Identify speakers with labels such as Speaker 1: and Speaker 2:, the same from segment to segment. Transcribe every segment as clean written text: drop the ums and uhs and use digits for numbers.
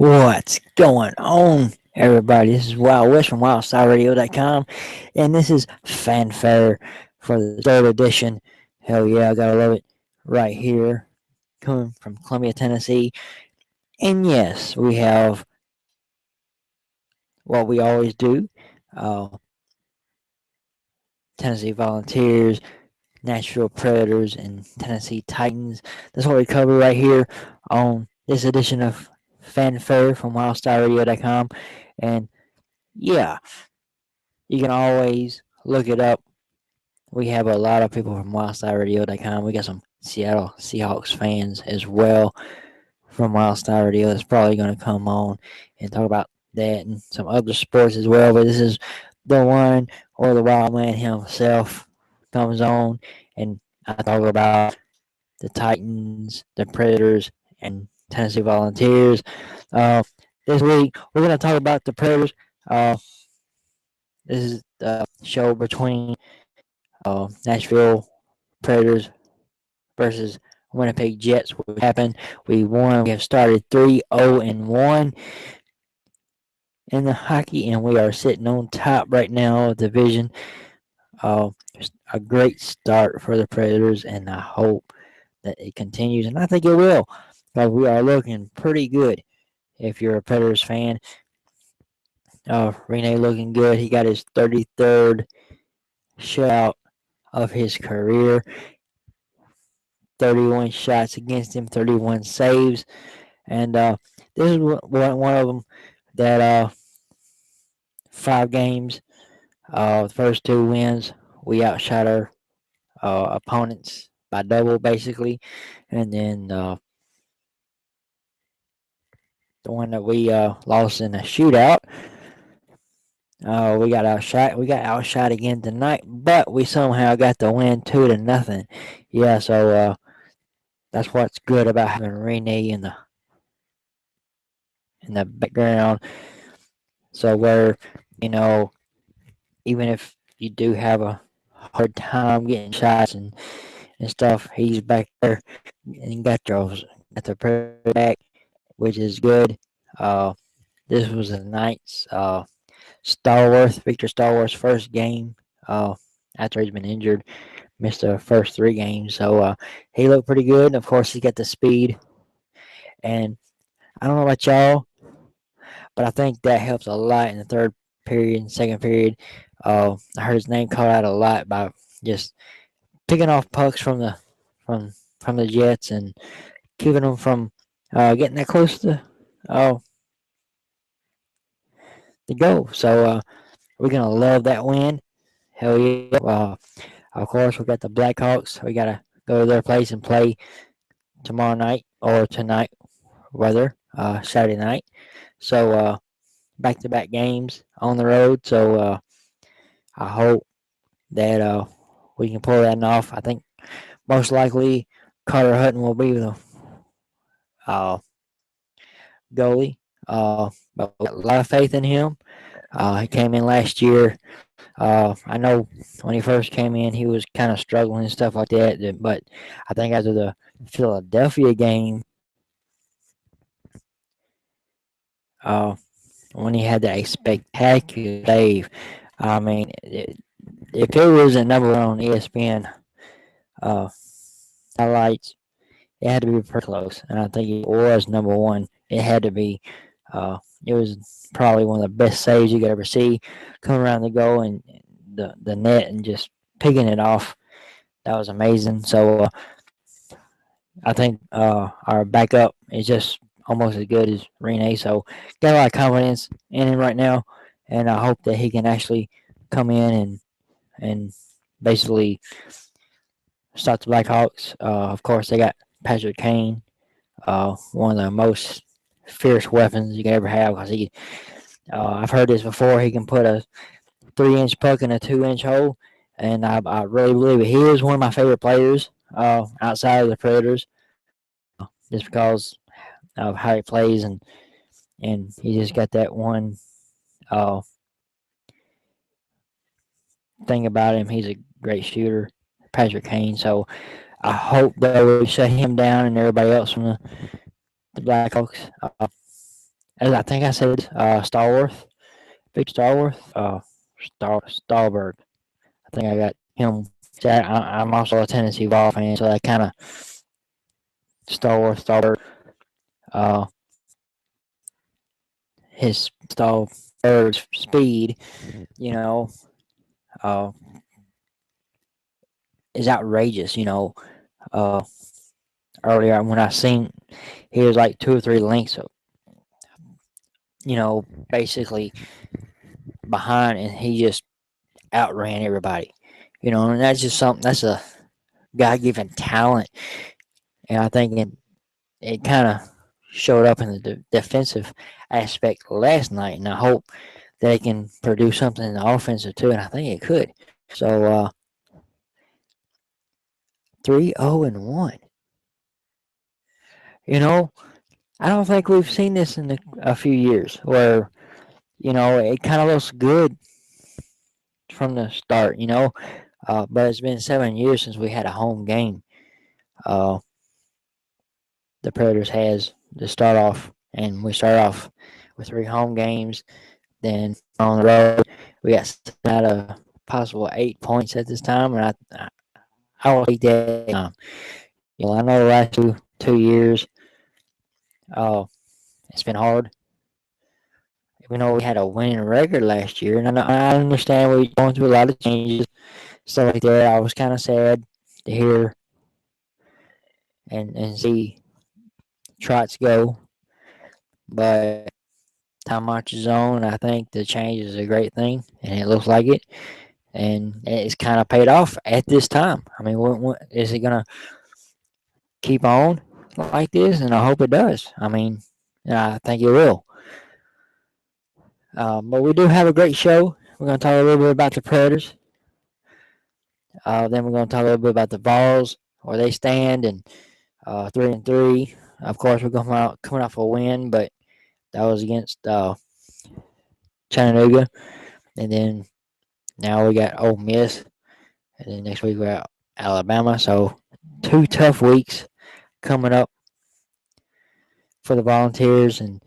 Speaker 1: What's going on, everybody? This is Wild West from WyldStyle Radio.com, and this is Fanfare for the third edition. Hell yeah, I gotta love it. Right here, coming from Columbia, Tennessee. And yes, we have what we always do Tennessee Volunteers, Nashville Predators, and Tennessee Titans. That's what we cover right here on this edition of Fanfare from WyldStyleRadio.com. And yeah, you can always look it up. We have a lot of people from WyldStyleRadio.com. We got some Seattle Seahawks fans as well from WyldStyle Radio that's probably going to come on and talk about that and some other sports as well. But this is the one or the wild man himself comes on and I talk about the Titans, the Predators, and Tennessee Volunteers. This week we're going to talk about the Predators. This is the show between Nashville Predators versus Winnipeg Jets. What happened? We won. We have started 3-0-1 in the hockey, and we are sitting on top right now of the division. Just a great start for the Predators, and I hope that it continues, and I think it will, because we are looking pretty good. If you're a Predators fan, Rene looking good. He got his 33rd shutout of his career. 31 shots against him, 31 saves, and this is one of them that 5 games, the first 2 wins, we outshot our opponents by double basically, and then the one that we lost in a shootout, we got outshot. We got outshot again tonight, but we somehow got the win 2-0. Yeah, so that's what's good about having Rene in the background. So where, even if you do have a hard time getting shots and stuff, he's back there and got the prayer back, which is good. This was the Knights Victor Stallworth's first game after he's been injured, missed the first 3 games. So he looked pretty good. Of course, he got the speed, and I don't know about y'all, but I think that helps a lot in the third period and second period. I heard his name called out a lot by just picking off pucks from the Jets and keeping them from getting that close to the goal. So we're gonna love that win. Hell yeah! Of course, we got the Blackhawks. We gotta go to their place and play tomorrow night or tonight, whether Saturday night. So back-to-back games on the road. So I hope that we can pull that off. I think most likely Carter Hutton will be the uh, goalie. But we got a lot of faith in him. He came in last year. I know when he first came in, he was kind of struggling and stuff like that. But I think after the Philadelphia game, when he had that spectacular save, I mean, if it wasn't number one on ESPN uh, highlights, it had to be pretty close. And I think it was number one. It had to be. It was probably one of the best saves you could ever see, coming around the goal and the net and just picking it off. That was amazing. So I think our backup is just almost as good as Rene. So got a lot of confidence in him right now, and I hope that he can actually come in and basically stop the Blackhawks. Of course, they got Patrick Kane, one of the most fierce weapons you can ever have. Because I've heard this before. He can put a 3-inch puck in a 2-inch hole, and I really believe it. He is one of my favorite players outside of the Predators, just because of how he plays and he just got that one thing about him. He's a great shooter, Patrick Kane. So I hope that we shut him down and everybody else from the Blackhawks. as I think I said, Starworth, Big Starworth, Stallberg. I think I got him. I'm also a Tennessee Vol fan, so that kind of Starworth, Stallberg, uh, his Stallberg's speed, you know, uh, is outrageous. Uh, earlier when I seen he was like 2 or 3 lengths, basically behind, and he just outran everybody. And that's just something that's a God given talent, and I think it kind of showed up in the defensive aspect last night, and I hope that it can produce something in the offensive too, and I think it could. So 3-0-1. You know, I don't think we've seen this in a few years where it kind of looks good from the start. But it's been 7 years since we had a home game. Uh, the Predators has to start off, and we start off with 3 home games. Then on the road, we got out of possible 8 points at this time, and I will take that. I know the last two years, uh, it's been hard. We know we had a winning record last year, and I understand we're going through a lot of changes, stuff like that. I was kind of sad to hear and see Trots go, but time marches on. I think the change is a great thing, and it looks like it, and it's kind of paid off at this time. I mean, is it gonna keep on like this? And I hope it does. I mean, I think it will. But we do have a great show. We're gonna talk a little bit about the Predators. Then we're gonna talk a little bit about the Vols, where they stand, and 3-3. Of course, we're coming off a win, but that was against Chattanooga, and then now we got Ole Miss, and then next week we got Alabama. So 2 tough weeks coming up for the Volunteers and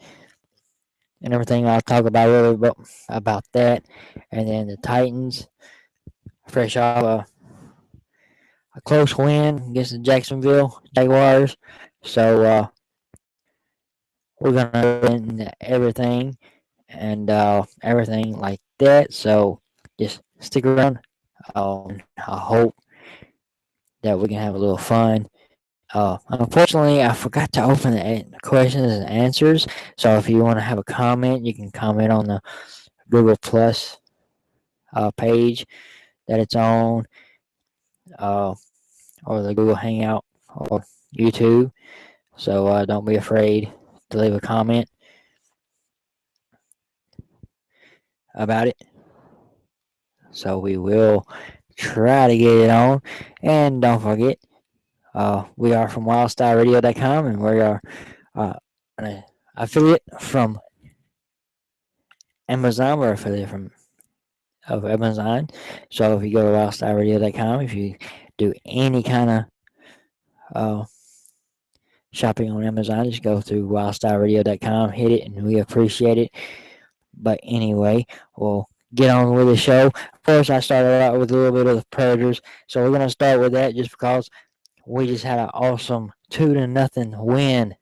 Speaker 1: everything. I'll talk about a little bit about that, and then the Titans, fresh off a close win against the Jacksonville Jaguars. So we're gonna win everything and everything like that. So just stick around. I hope that we can have a little fun. Unfortunately, I forgot to open the questions and answers. So if you want to have a comment, you can comment on the Google Plus page that it's on, uh, or the Google Hangout or YouTube. So don't be afraid to leave a comment about it. So we will try to get it on. And don't forget, we are from WyldStyleRadio.com, and we are an affiliate from Amazon. We're affiliate of Amazon. So if you go to WyldStyleRadio.com, if you do any kind of shopping on Amazon, just go through WyldStyleRadio.com, hit it, and we appreciate it. But anyway, we'll get on with the show. Of course, I started out with a little bit of the Predators, so we're going to start with that just because we just had an awesome 2-0 win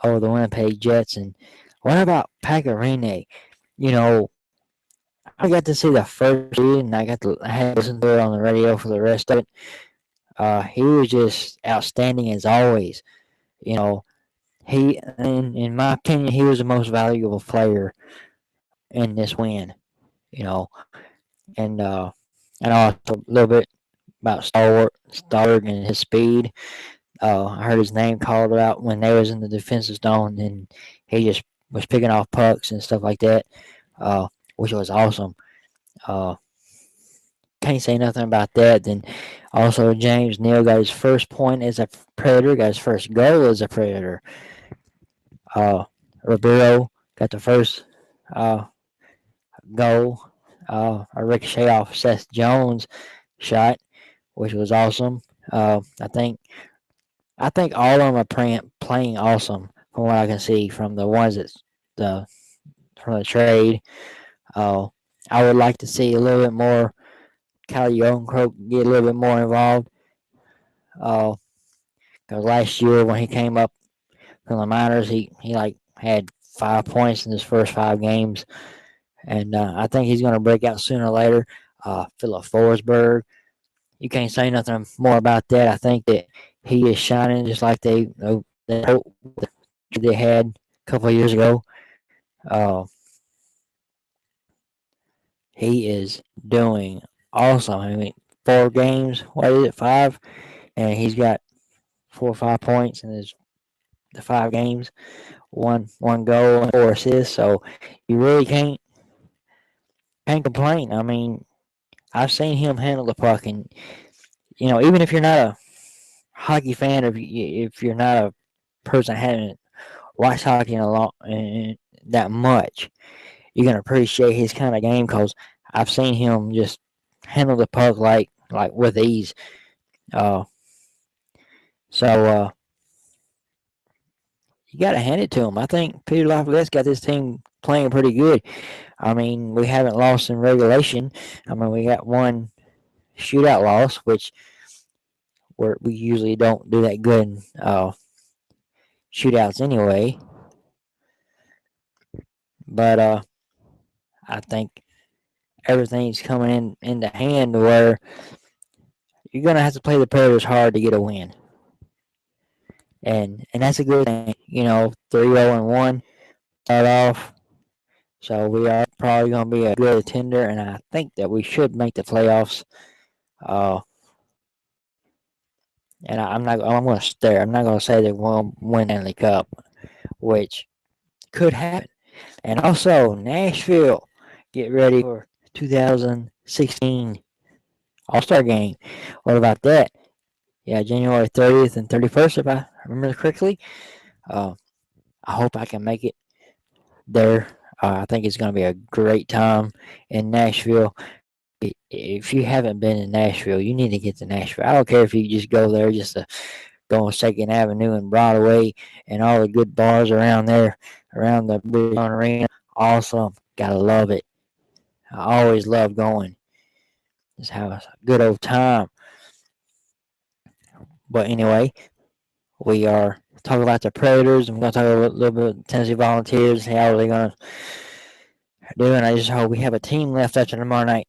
Speaker 1: over the Winnipeg Jets. And what about Pacarine? I got to see the first year, and I had to listen to it on the radio for the rest of it. He was just outstanding as always. In my opinion, he was the most valuable player in this win. And I know a little bit about Stallworth and his speed. I heard his name called out when they was in the defensive zone, and he just was picking off pucks and stuff like that, which was awesome. Can't say nothing about that. Then also James Neal got his first point as a Predator, got his first goal as a Predator. Ribeiro got the first goal, a ricochet off Seth Jones shot, which was awesome. I think all of them are playing awesome from what I can see from the ones that the from the trade. I would like to see a little bit more Kyle Youngkroat get a little bit more involved. Because last year when he came up from the minors, he like had 5 points in his first 5 games, and I think he's going to break out sooner or later. Philip Forsberg, you can't say nothing more about that. I think that he is shining just like they had a couple of years ago. Uh, he is doing awesome. I mean, 4 games. What is it? 5, and he's got 4 or 5 points in the 5 games. One goal and 4 assists. So you really can't complain. I mean, I've seen him handle the puck, and even if you're not a hockey fan, if you're not a person having watched hockey in a lot that much, you're gonna appreciate his kind of game because I've seen him just handle the puck like with ease. Uh, so you got to hand it to him. I think Peter Lafayette's got this team playing pretty good. I mean, we haven't lost in regulation. I mean, we got one shootout loss, which we usually don't do that good in shootouts anyway. But I think everything's coming into hand where you're gonna have to play the Predators hard to get a win, and that's a good thing. 3-0-1 start off, so we are probably gonna be a good contender, and I think that we should make the playoffs. Uh, and I'm not. I'm gonna stare. I'm not gonna say they're gonna win Stanley Cup, which could happen. And also Nashville, get ready for 2016 All-Star Game. What about that? Yeah, January 30th and 31st, if I remember correctly. Uh, I hope I can make it there. I think it's going to be a great time in Nashville. If you haven't been in Nashville, you need to get to Nashville. I don't care if you just go there just to go on 2nd Avenue and Broadway and all the good bars around there, around the Big Arena. Awesome. Gotta love it. I always love going. Just have a good old time. But anyway, we are talking about the Predators. I'm going to talk a little bit about Tennessee Volunteers. How are they going to do? And I just hope we have a team left after tomorrow night.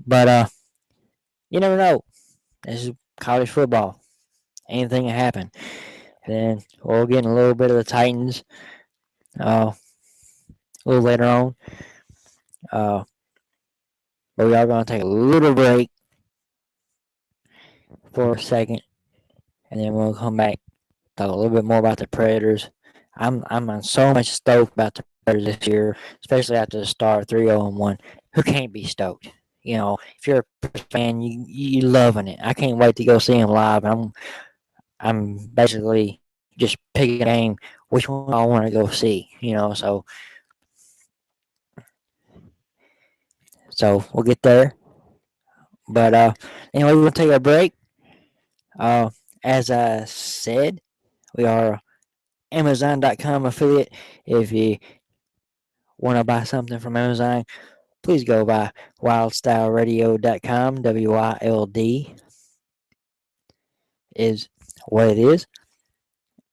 Speaker 1: But you never know. This is college football. Anything can happen. And then we'll get in a little bit of the Titans a little later on. But we are going to take a little break for a second, and then we'll come back, talk a little bit more about the Predators. I'm so much stoked about the Predators this year, especially after the start 3-0-1. Who can't be stoked? If you're a fan, you loving it. I can't wait to go see them live. I'm basically just picking a game which one I want to go see. So we'll get there. But anyway, we'll take a break. As I said, we are Amazon.com affiliate. If you want to buy something from Amazon, please go by WyldStyleRadio.com. WYLD is what it is.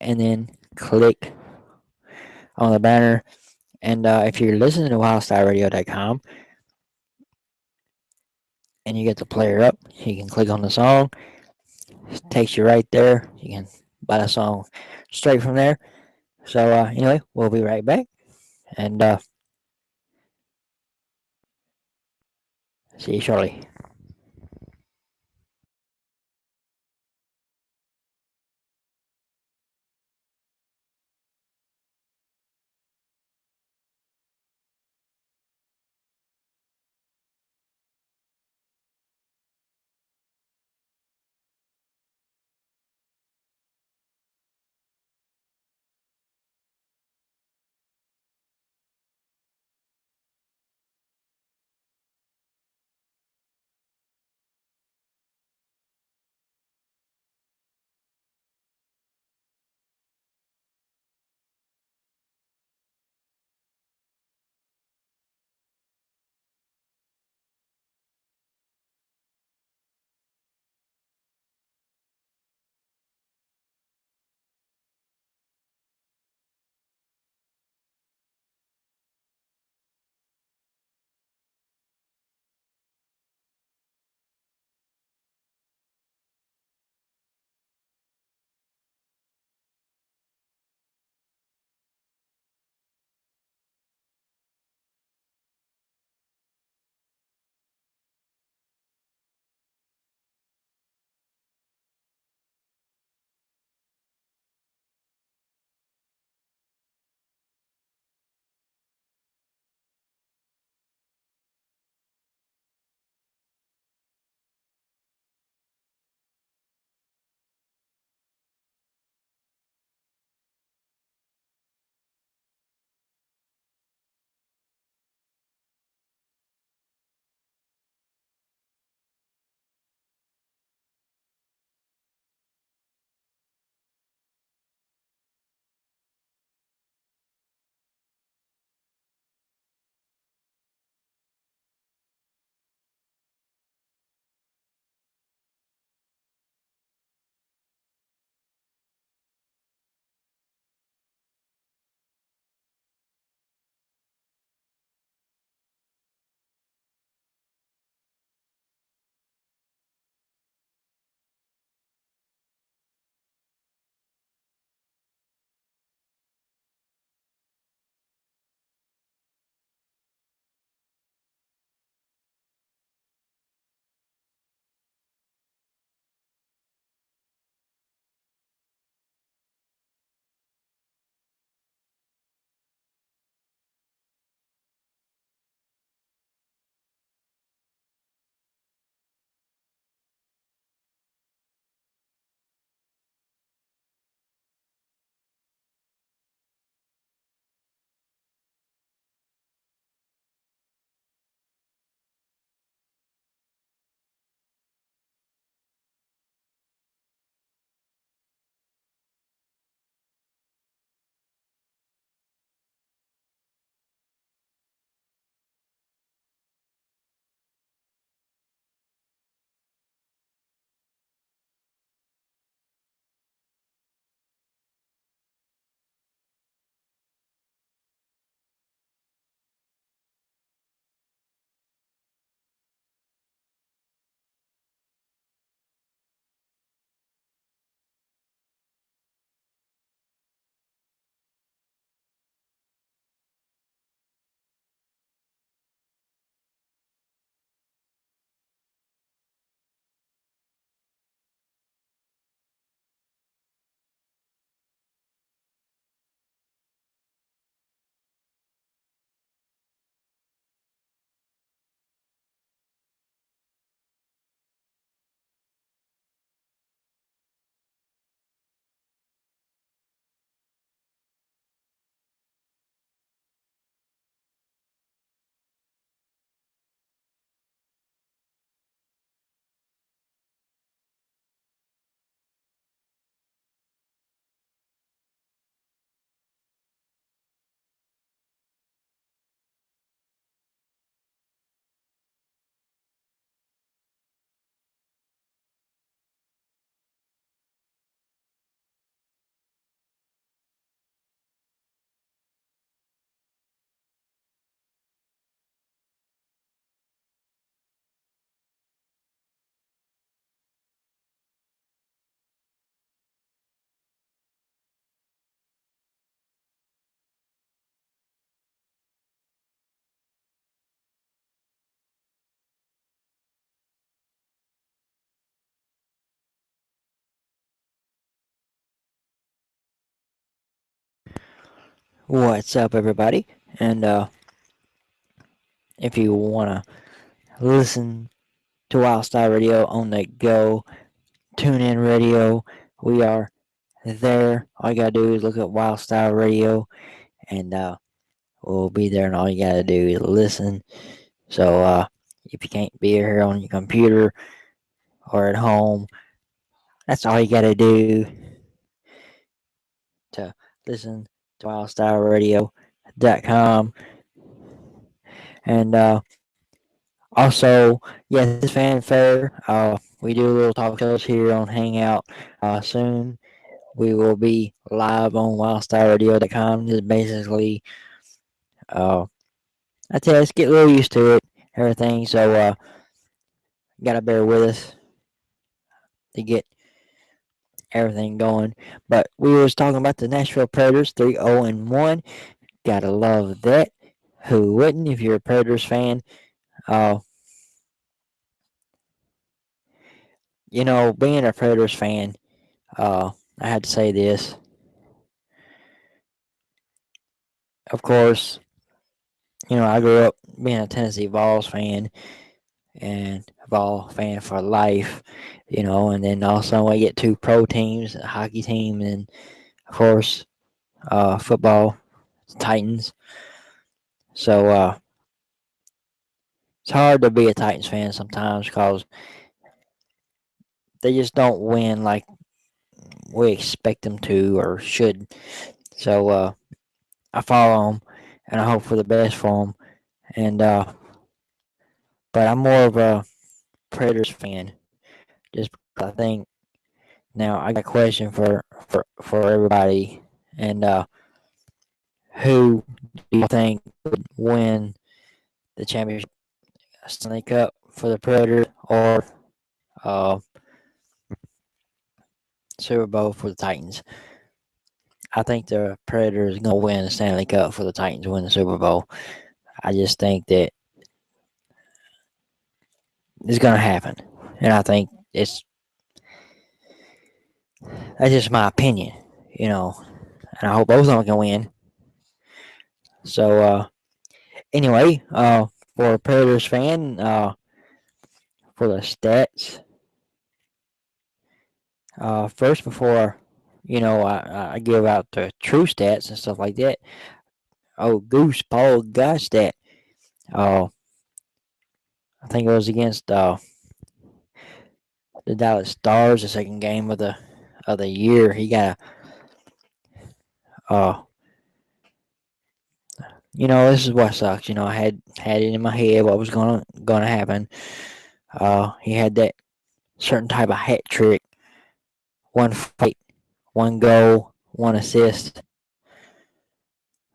Speaker 1: And then click on the banner. And if you're listening to WyldStyleRadio.com and you get the player up, you can click on the song. It takes you right there. You can buy the song straight from there. So anyway, we'll be right back. And see you shortly. What's up, everybody? And if you want to listen to WyldStyle Radio on the go, tune in radio. We are there. All you gotta do is look up WyldStyle Radio, and we'll be there. And all you gotta do is listen. So if you can't be here on your computer or at home, that's all you gotta do to listen to WyldStyleRadio.com. And also, yes, this fanfare. We do little talk shows here on Hangout. Soon we will be live on WyldStyleRadio.com. Just basically, uh, I tell you, let's get a little used to it, everything. So, gotta bear with us to get everything going. But we was talking about the Nashville Predators, 3-0-1. Gotta love that. Who wouldn't if you're a Predators fan? Uh, being a Predators fan, I had to say this. Of course, I grew up being a Tennessee Vols fan and a Vol fan for life, and then also I get two pro teams, a hockey team, and of course, football, Titans. So it's hard to be a Titans fan sometimes because they just don't win like we expect them to or should. So I follow them and I hope for the best for them. And but I'm more of a Predators fan, just because I think now I got a question for everybody, and who do you think would win the championship, Stanley Cup for the Predators or uh, Super Bowl for the Titans? I think the Predators gonna win the Stanley Cup for the Titans win the Super Bowl. I just think that it's gonna happen, and I think that's just my opinion, and I hope both of them can win. So anyway, for a Predators fan, for the stats, first before I give out the true stats and stuff like that. Oh, Goose Paul got that. Uh, I think it was against the Dallas Stars, the second game of the year. He got this is what sucks. I had it in my head what was gonna happen. He had that certain type of hat trick, one fight, one goal, one assist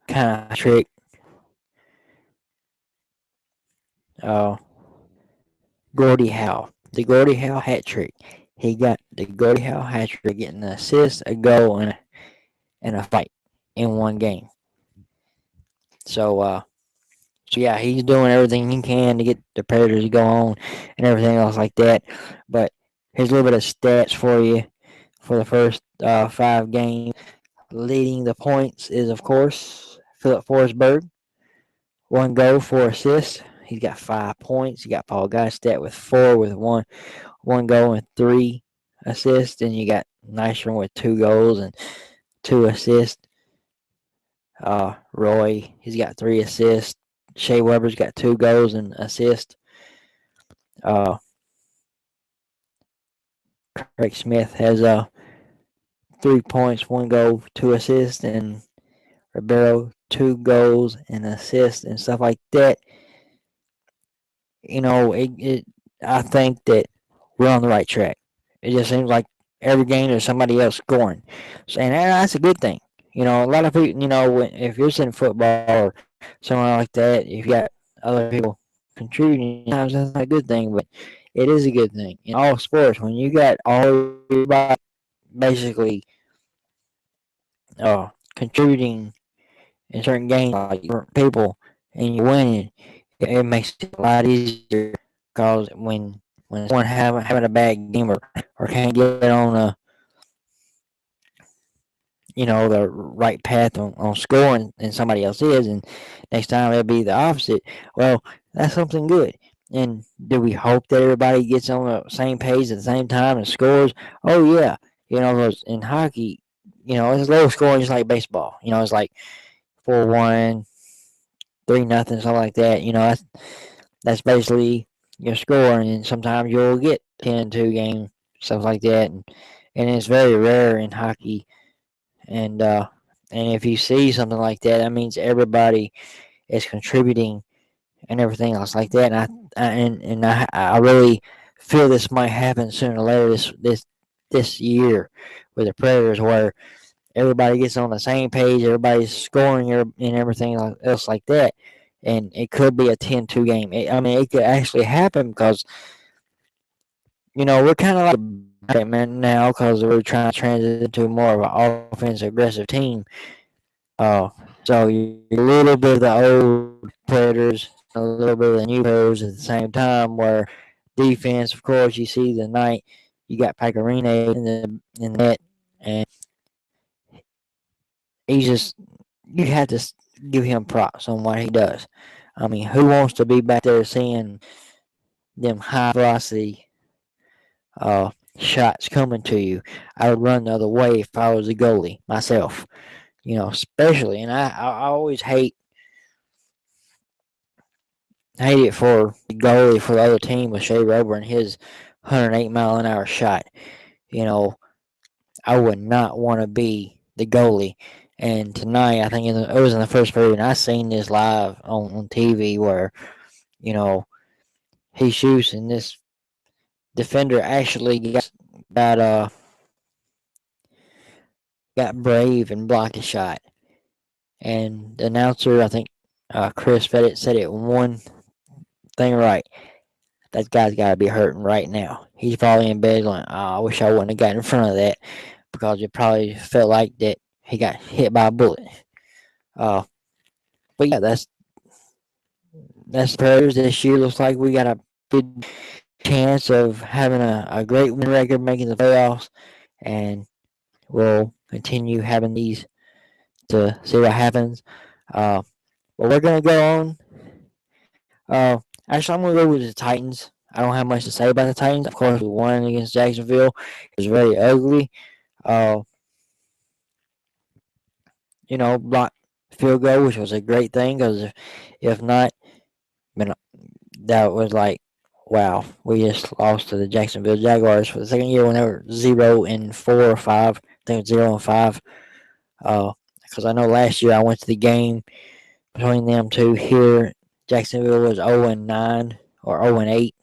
Speaker 1: kind of trick. Uh, Gordie Howe, the Gordie Howe hat trick. He got the Gordie Howe hat trick, getting an assist, a goal, and a fight in one game. So, yeah, he's doing everything he can to get the Predators to go on and everything else like that. But here's a little bit of stats for you for the first 5 games. Leading the points is, of course, Philip Forsberg. 1 goal, 4 assists. He's got 5 points. You got Paul Gostat with 4 with one goal and 3 assists. And you got Nystrom with 2 goals and 2 assists. Roy, he's got 3 assists. Shea Weber's got 2 goals and assist. Uh, Craig Smith has 3 points, 1 goal, 2 assists, and Ribeiro 2 goals and assists and stuff like that. I think that we're on the right track. It just seems like every game there's somebody else scoring, and that's a good thing. A lot of people, if you're in football or something like that, if you got other people contributing, sometimes that's not a good thing, but it is a good thing in all sports when you got all everybody basically contributing in certain games, like people, and you're winning. It makes it a lot easier because when someone having a bad game or can't get on the right path on scoring and somebody else is, and next time it'll be the opposite. Well, that's something good. And do we hope that everybody gets on the same page at the same time and scores? Oh yeah, 'cause in hockey, it's low scoring just like baseball. It's like 4-1, 3-0, something like that. That's basically your score, and sometimes you'll get 10-2 game, stuff like that, and it's very rare in hockey. And if you see something like that, that means everybody is contributing and everything else like that. And I really feel this might happen sooner or later this year with the Predators, where everybody gets on the same page, everybody's scoring and everything else like that, and it could be a 10-2 game. It could actually happen because we're kind of like man now because we're trying to transition to more of an offensive aggressive team. Uh, so you're a little bit of the old Predators, a little bit of the new Predators at the same time. Where defense, of course, you see tonight, you got Pecorine in the net, and he's just you had to give him props on what he does. Who wants to be back there seeing them high velocity shots coming to you? I would run the other way if I was a goalie myself. Especially, and I always hate it for the goalie for the other team with Shea Rober and his 108-mile-an-hour shot. I would not want to be the goalie. And tonight, I think it was in the first period, and I seen this live on TV where, he shoots and this defender actually got got brave and blocked a shot. And the announcer, I think Chris Fedit, said it one thing right. That guy's got to be hurting right now. He's probably in bed going, I wish I wouldn't have got in front of that, because it probably felt like that he got hit by a bullet. But yeah, that's Predators this year. Looks like we got a good chance of having a great win record, making the playoffs, and we'll continue having these to see what happens. But we're gonna go on. Actually, I'm gonna go with the Titans. I don't have much to say about the Titans. Of course, we won against Jacksonville. It was very ugly. Block field goal, which was a great thing, because if not, that was like, wow, we just lost to the Jacksonville Jaguars for the second year when they were 0-4 or 5. I think it was 0-5. Because I know last year I went to the game between them two here. Jacksonville was 0-9 or 0-8.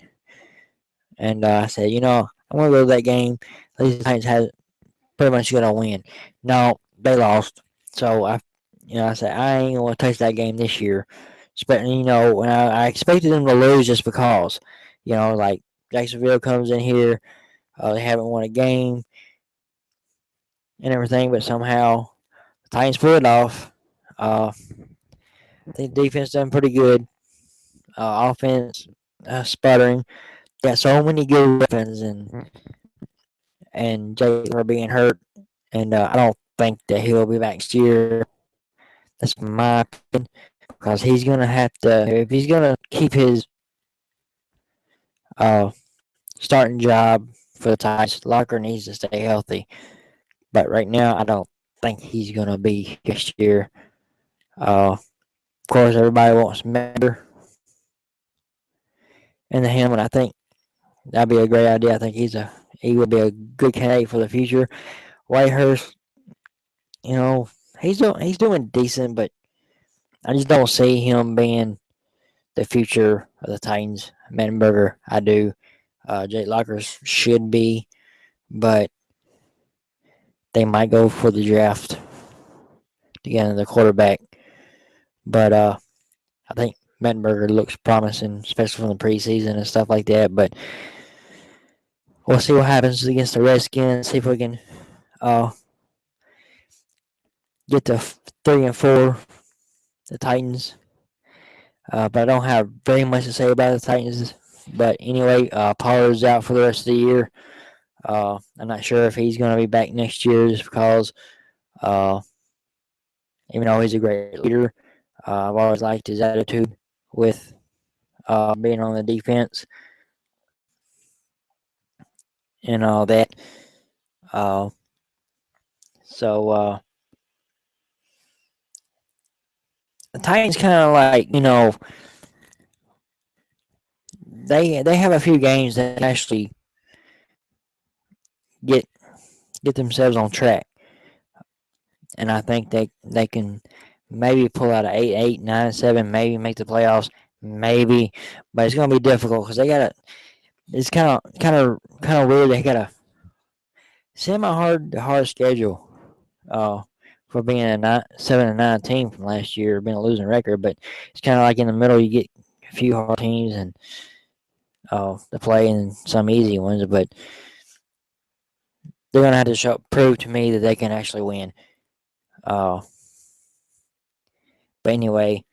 Speaker 1: And I said, I'm going to go to that game. These Titans had pretty much going to win. No, they lost. So I said, I ain't going to touch that game this year. When I expected them to lose just because, like Jacksonville comes in here, they haven't won a game and everything, but somehow the Titans pulled it off. I think defense done pretty good. Offense sputtering. Got so many good weapons, and Jalen are being hurt, and I don't think that he'll be back next year. That's my opinion, because he's gonna have to, if he's gonna keep his starting job for the Titans. Locker needs to stay healthy, but right now I don't think he's gonna be next year. Of course, everybody wants Mender in the helmet. I think that'd be a great idea. I think he would be a good candidate for the future. Whitehurst, he's doing decent, but I just don't see him being the future of the Titans. Mettenberger, I do. Jake Locker should be, but they might go for the draft to get another quarterback. But I think Mettenberger looks promising, especially from the preseason and stuff like that. But we'll see what happens against the Redskins. See if we can get to 3-4, the Titans. But I don't have very much to say about the Titans. But anyway, Pollard's out for the rest of the year. I'm not sure if he's going to be back next year, just because Uh, Even though he's a great leader, I've always liked his attitude with being on the defense and all that. Uh, so the Titans kind of like they have a few games that actually get get themselves on track, and I think they can maybe pull out a 8-8, 9-7, maybe make the playoffs, maybe, but it's gonna be difficult because they got a. It's kind of weird. They got a semi hard schedule. Uh, for being a 7-9 team from last year, being a losing record, but it's kind of like in the middle. You get a few hard teams and to play and some easy ones, but they're gonna have to prove to me that they can actually win. Uh, but anyway,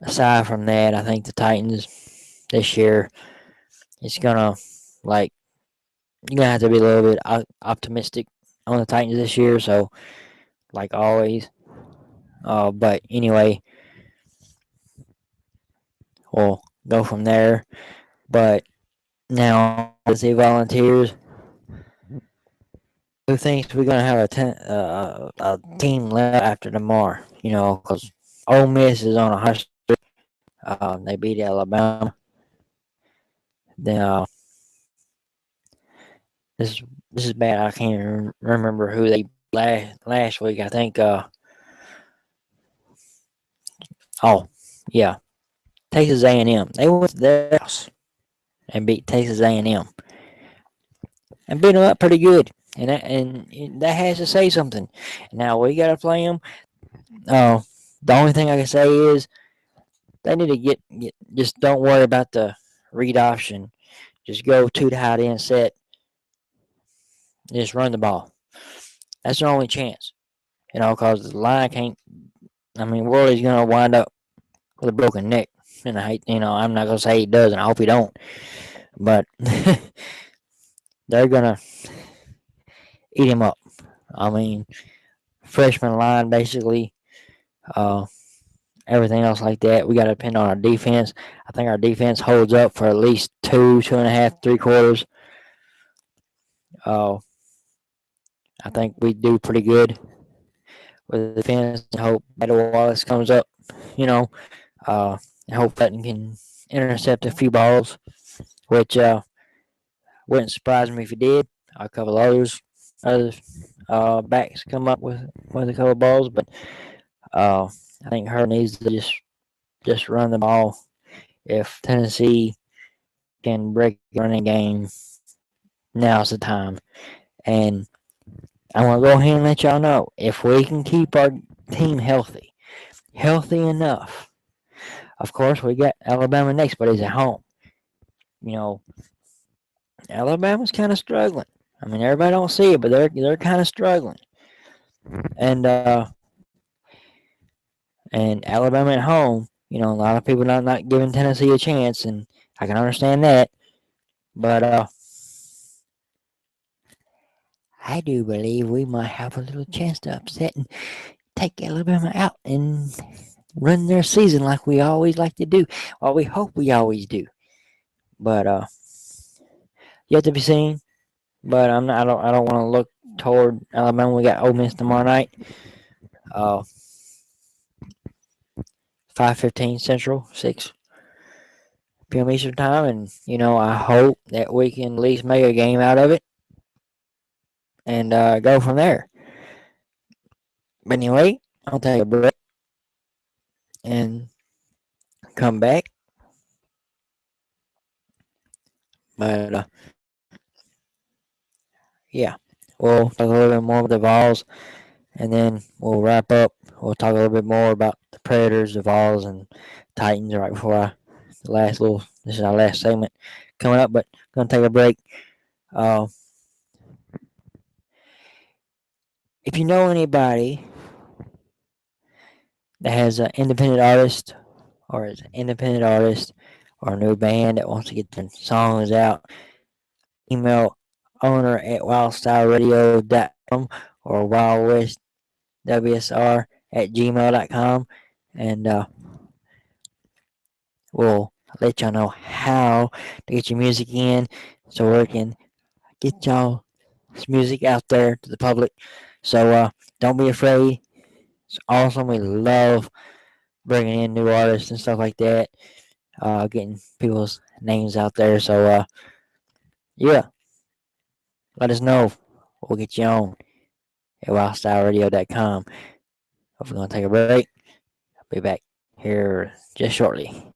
Speaker 1: aside from that, I think the Titans this year, it's gonna like you're gonna have to be a little bit optimistic on the Titans this year. So like always, but anyway, we'll go from there. But now let's see Volunteers. Who thinks we're gonna have a team left after tomorrow? Because Ole Miss is on a hot streak. They beat Alabama. Then this is bad. I can't remember who they last week. I think. Oh yeah, Texas A&M. They went to their house and beat Texas A&M and beat them up pretty good. And that has to say something. Now we gotta play them. The only thing I can say is they need to get just don't worry about the read option. Just go to the high end set. Just run the ball. That's their only chance. Because the line can't. I mean, Worley's gonna wind up with a broken neck. And I'm not gonna say he does, and I hope he don't. But they're gonna eat him up. I mean, freshman line basically. Uh, Everything else like that, we got to depend on our defense. I think our defense holds up for at least 2.5, 3 quarters. Uh, I think we do pretty good with the defense. I hope Battle Wallace comes up, you know. I hope that can intercept a few balls, which wouldn't surprise me if he did. A couple other backs come up with a couple balls, but I think her needs to just run the ball. If Tennessee can break the running game, now's the time. And I want to go ahead and let y'all know if we can keep our team healthy enough. Of course, we got Alabama next, but it's at home. You know, Alabama's kind of struggling. I mean, everybody don't see it, but they're kind of struggling. And and Alabama at home, a lot of people not giving Tennessee a chance, and I can understand that. But I do believe we might have a little chance to upset and take Alabama out and run their season like we always like to do. Well, we hope we always do. But yet to be seen. But I don't want to look toward Alabama. We got Ole Miss tomorrow night. 5:15 Central, 6 p.m. Eastern time, and I hope that we can at least make a game out of it and go from there. But anyway, I'll take a break and come back. But yeah, we'll talk a little bit more about the Vols, and then we'll wrap up. We'll talk a little bit more about the Predators, the Vols, and Titans right before this is our last segment coming up, but gonna take a break. Uh, if you know anybody that has an independent artist or is an independent artist or a new band that wants to get their songs out, email owner at WyldStyle Radio.com or Wild West WSR@gmail.com, and we'll let y'all know how to get your music in so we can get y'all music out there to the public. So don't be afraid. It's awesome. We love bringing in new artists and stuff like that, getting people's names out there. So yeah, let us know. We'll get you on at WyldStyleRadio.com. If we're going to take a break, I'll be back here just shortly.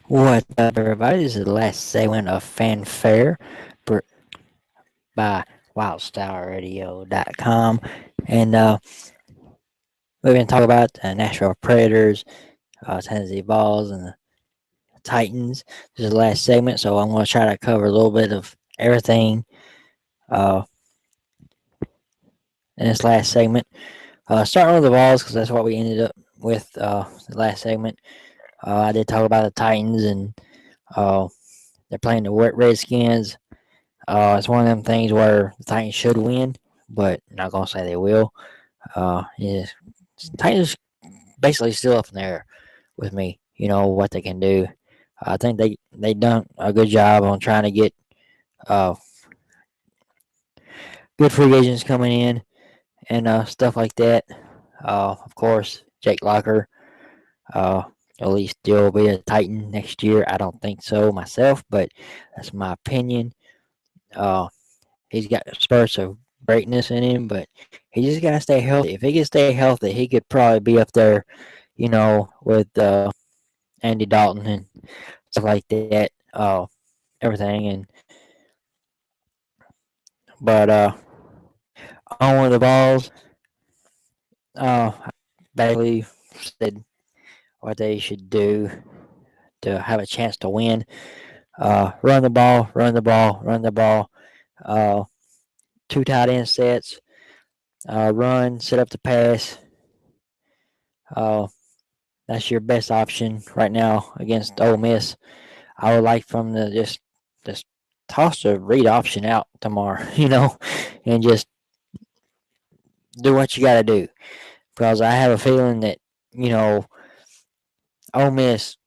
Speaker 1: What's up, everybody? This is the last segment of Fanfare by WyldStyle Radio.com. And we're going to talk about the Nashville Predators, Tennessee Vols, and the Titans. This is the last segment, so I'm going to try to cover a little bit of everything uh, in this last segment. Starting with the Vols, because that's what we ended up with the last segment. I did talk about the Titans, and they're playing the Redskins. It's one of them things where the Titans should win, but I'm not going to say they will. Yeah, Titans basically still up in the air with me. You know what they can do. I think they done a good job on trying to get uh, good free agents coming in and stuff like that. Of course, Jake Locker at least still be a Titan next year. I don't think so myself, but that's my opinion. Uh, he's got spurts of greatness in him, but he just got to stay healthy. If he could stay healthy, he could probably be up there, with Andy Dalton and stuff like that. Everything but on one of the balls, I basically said what they should do to have a chance to win. Run the ball, run the ball, run the ball. Uh, two tight end sets. Run, set up the pass. Uh, that's your best option right now against Ole Miss. I would like from the just toss the read option out tomorrow, and just do what you got to do. Because I have a feeling that Ole Miss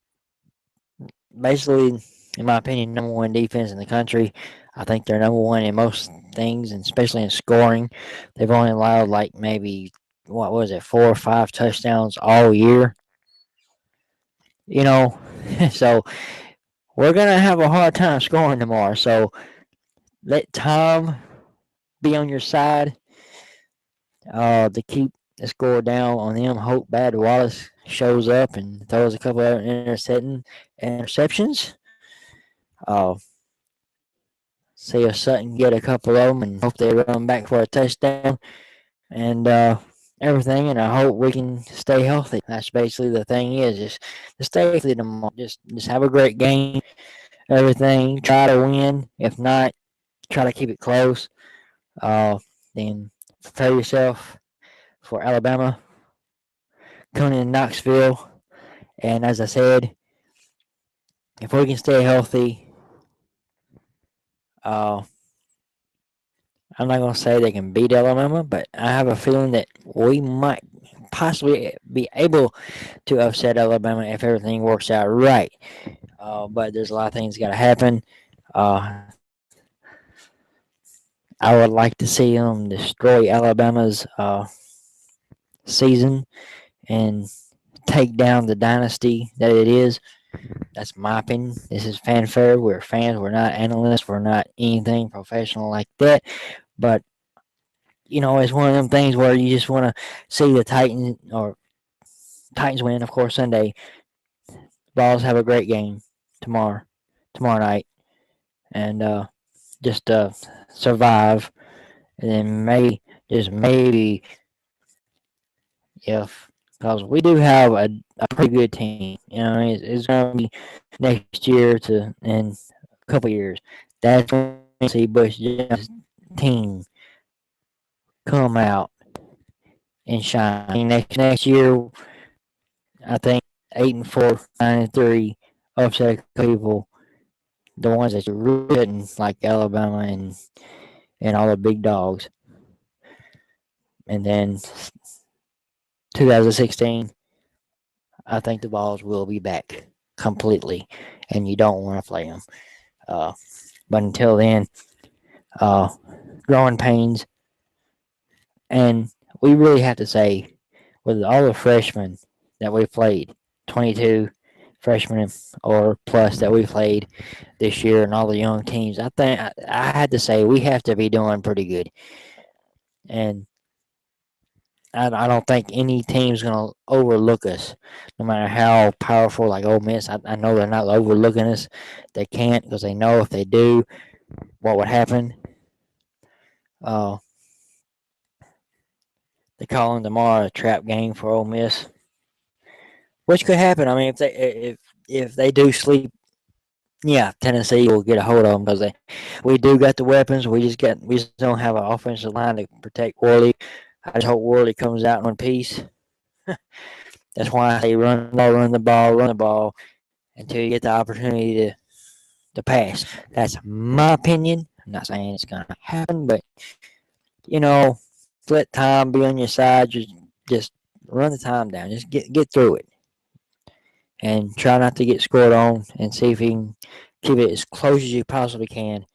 Speaker 1: basically, in my opinion, number one defense in the country. I think they're number one in most things, and especially in scoring. They've only allowed like maybe what was it, 4 or 5 touchdowns all year. So we're gonna have a hard time scoring tomorrow. So let Tom be on your side to keep the score down on them. Hope Bad Wallace shows up and throws a couple of interceptions. Uh, See if Sutton get a couple of them and hope they run back for a touchdown and everything. And I hope we can stay healthy. That's basically the thing just stay healthy tomorrow. Just have a great game. Everything. Try to win. If not, try to keep it close. Then prepare yourself for Alabama coming in Knoxville. And as I said, if we can stay healthy, I'm not going to say they can beat Alabama, but I have a feeling that we might possibly be able to upset Alabama if everything works out right. But there's a lot of things got to happen. I would like to see them destroy Alabama's season and take down the dynasty that it is. That's my opinion. This is fanfare. We're fans. We're not analysts. We're not anything professional like that. But it's one of them things where you just want to see the Titans win, of course, Sunday. Vols have a great game tomorrow night, and just survive, and then maybe if because we do have a pretty good team, it's going to be next year in a couple years. That's when we see Bush Jones' team come out and shine. Next year, I think 8-4, 9-3, upset people. The ones that you really didn't like Alabama and all the big dogs. And then 2016, I think the Vols will be back completely, and you don't want to play them. But until then, growing pains, and we really have to say, with all the freshmen that we played, 22 freshmen or plus that we played this year, and all the young teams, I think I had to say we have to be doing pretty good. And I don't think any team's going to overlook us, no matter how powerful, like Ole Miss. I know they're not overlooking us. They can't, because they know if they do, what would happen. Uh, they calling tomorrow a trap game for Ole Miss, which could happen. I mean, if they do sleep, yeah, Tennessee will get a hold of them because we do got the weapons. We just don't have an offensive line to protect Worley. I just hope Worley comes out in one piece. That's why I say run the ball until you get the opportunity to pass. That's my opinion. I'm not saying it's gonna happen, but you know, let time be on your side. Just run the time down. Just get through it and try not to get scored on, and see if you can keep it as close as you possibly can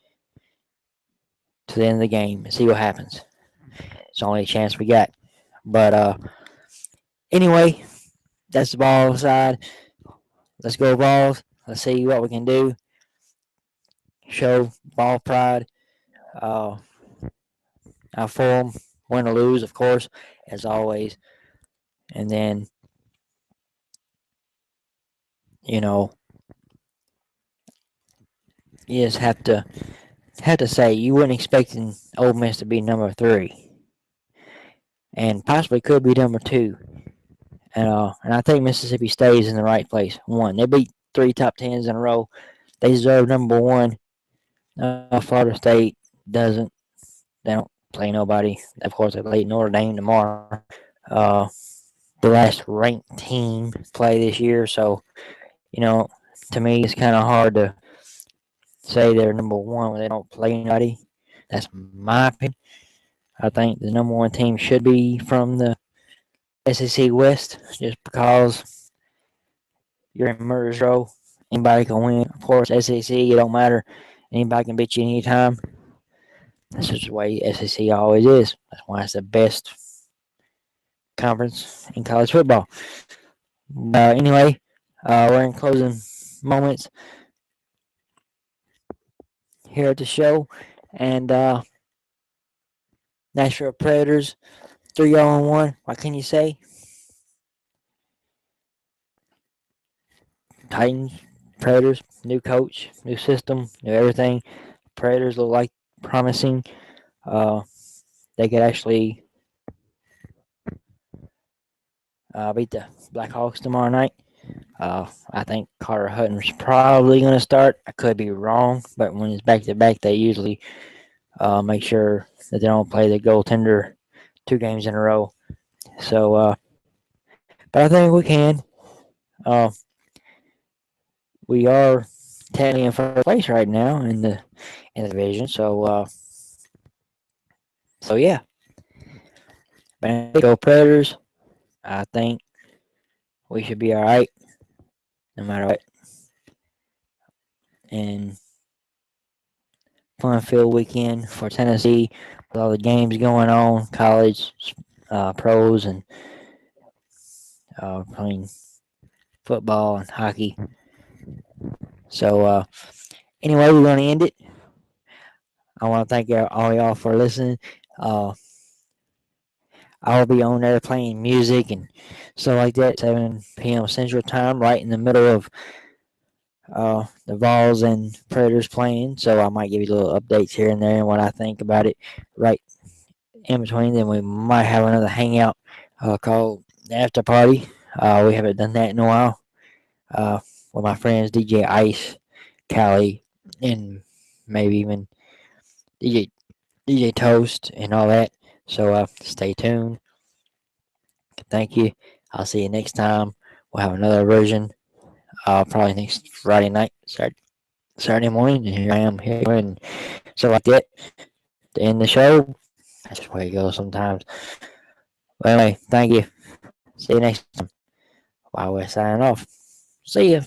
Speaker 1: to the end of the game and see what happens. It's the only chance we got. But anyway, that's the ball side. Let's go balls. Let's see what we can do. Show ball pride. Uh, our form, win or lose, of course, as always. And then, you know, you just have to say you weren't expecting Ole Miss to be number 3, and possibly could be number 2. And I think Mississippi stays in the right place. 1, they beat 3 top 10s in a row. They deserve number 1. Florida State doesn't. They don't play nobody. Of course, they play Notre Dame tomorrow. Uh, the last ranked team play this year, so to me, it's kind of hard to say they're number 1 when they don't play anybody. That's my opinion. I think the number 1 team should be from the SEC West, just because you're in Murder's Row. Anybody can win. Of course, SEC, it don't matter. Anybody can beat you anytime. That's just the way SEC always is. That's why it's the best conference in college football. Anyway, we're in closing moments here at the show. And Nashville Predators, 3-0-1. What can you say? Titans, Predators, new coach, new system, new everything. Predators look like promising. They could actually beat the Blackhawks tomorrow night. I think Carter Hutton's probably going to start. I could be wrong, but when it's back to back, they usually make sure that they don't play the goaltender 2 games in a row. So, but I think we can. We are technically in first place right now in the division. So yeah. But go Predators. I think we should be all right, no matter what. And fun-filled weekend for Tennessee with all the games going on, college, pros, and playing football and hockey. So anyway, we're going to end it. I want to thank all y'all for listening. I'll be on there playing music and stuff like that, 7 p.m. Central Time, right in the middle of the Vols and Predators playing. So I might give you little updates here and there and what I think about it right in between. Then we might have another hangout called the After Party. We haven't done that in a while. With my friends DJ Ice, Callie, and maybe even DJ Toast and all that. So stay tuned. Thank you. I'll see you next time. We'll have another version. Probably next Friday night, Saturday morning. And here I am here and stuff like that to end the show. That's just the way it goes sometimes. Well, anyway, thank you. See you next time. While we're signing off. See ya.